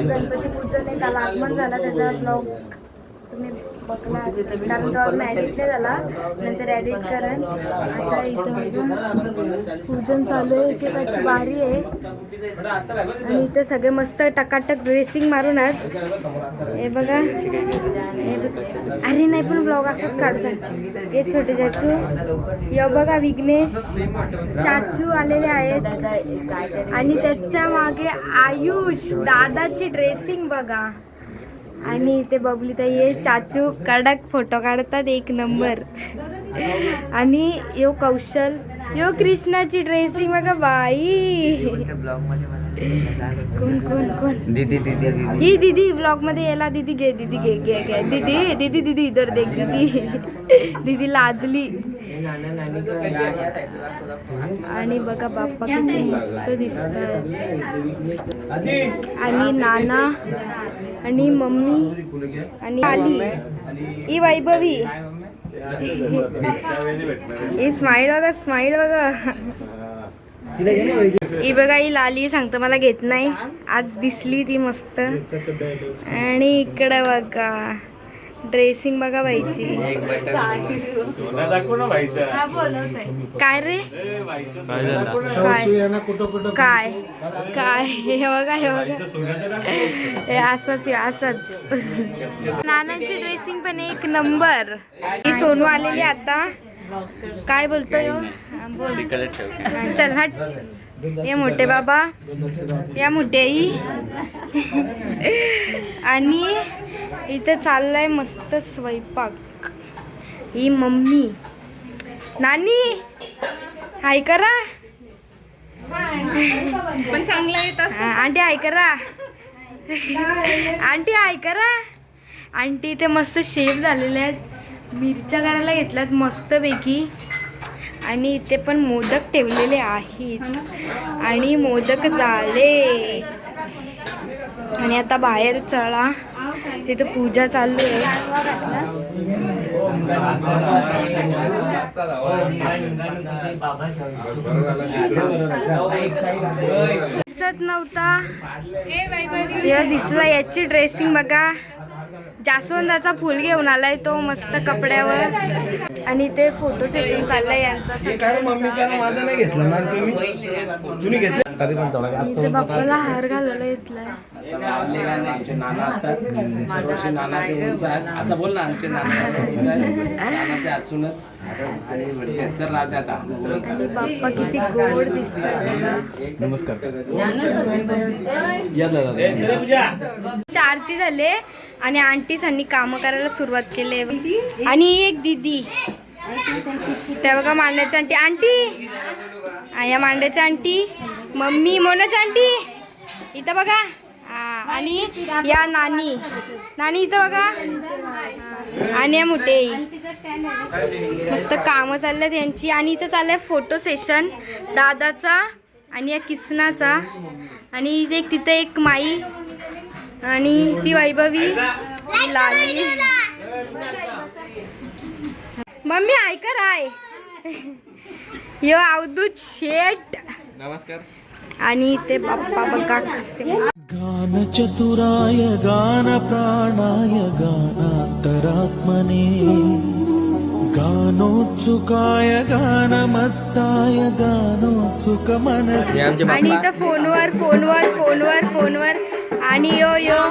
गणपती पूजन आहे, काल आगमन झाला त्याचा ब्लॉग तुम्ही बघला असेल, कारण तो अजून एडिट नाही झाला, नंतर एडिट करेन. आता इथं पूजन चालू आहे, एकेकाची बारी आहे आणि इथं सगळे मस्त टकाटक ड्रेसिंग मारून आहेत. हे बघा, अरे नाही पण ब्लॉग असंच काढतात हे छोटे चाचू. या बघा विघ्नेश चाचू आलेले आहेत आणि त्याच्या मागे आयुष दादाची ड्रेसिंग बघा. आणि इथे बबली ताई आहे, चाचू कडक फोटो काढतात एक नंबर. आणि यो कौशल, यो कृष्णाची ड्रेसिंग बघा बाई. कोण कोण कोण दीदी ही दीदी ब्लॉग मध्ये यायला. दीदी घे दीदी घे घे घे दीदी दीदी दीदी इधर देख दीदी. दीदी लाजली. आणि बघा बाप्पा किती मस्त दिसतात. आणि नाना आणि मम्मी आणि आली ही वैभवी. ही स्माईल बघा, स्माईल बघा. ही बघा ही लाली सांगतो मला घेत नाही, आज दिसली ती मस्त. आणि इकडे बघा ड्रेसिंग बघा बाईची. काय रे काय काय हे बघा, हे बघा हे असंच असंच. नानाची ड्रेसिंग पण एक नंबर. ही सोनू आलेली आता. काय बोलतोय बोल. चल हट. ये मोठे बाबा, या मोठे आई. आणि इथे चाललाय मस्त स्वयंपाक. ही मम्मी. नानी हाय करा पण चांगला येत. आंटी हाय करा. आंटी हाय करा. आंटी इथे मस्त शेफ झालेले आहेत, मिरच्या करायला घेतल्यात मस्तपैकी. आणि इथे पण मोदक ठेवलेले आहेत आणि मोदक झाले. आणि आता बाहेर चला, तिथे पूजा चालू आहे. दिसत नव्हता दिसला. याची ड्रेसिंग बघा, जास्वंदाचा फुल घेऊन आलाय तो मस्त कपड्यावर. आणि ते फोटो सेशन चाललंय यांचा. इथे बाप्पाला हार घालायला घेतलाय. आणि बाप्पा किती गोड दिसतात. आरती झाले आणि आंटीसांनी काम करायला सुरुवात केली. आणि एक दीदी त्या बघा मांड्याची आंटी. आंटी या मांड्याची आंटी, मम्मी मोनाची आंटी इथं बघा. आणि या नानी, नानी इथं बघा. आणि या मोठे मस्त कामं चालल्यात यांची. आणि इथं चाललंय फोटो सेशन दादाचा आणि या किसनाचा. आणि तिथे एक माई आणि ती वैभवी लाली. मम्मी ऐकर आहे यो अवधूत शेठ. नमस्कार. आणि ते बाप्पा बघा कसे. गान चतुराय गान प्राणाय गानांतरात्मने गानोत्सुकाय गानमत्ताय गानोत्सुक मनसे. आणि इथं फोनवर फोनवर फोनवर फोनवर. आणि यो यो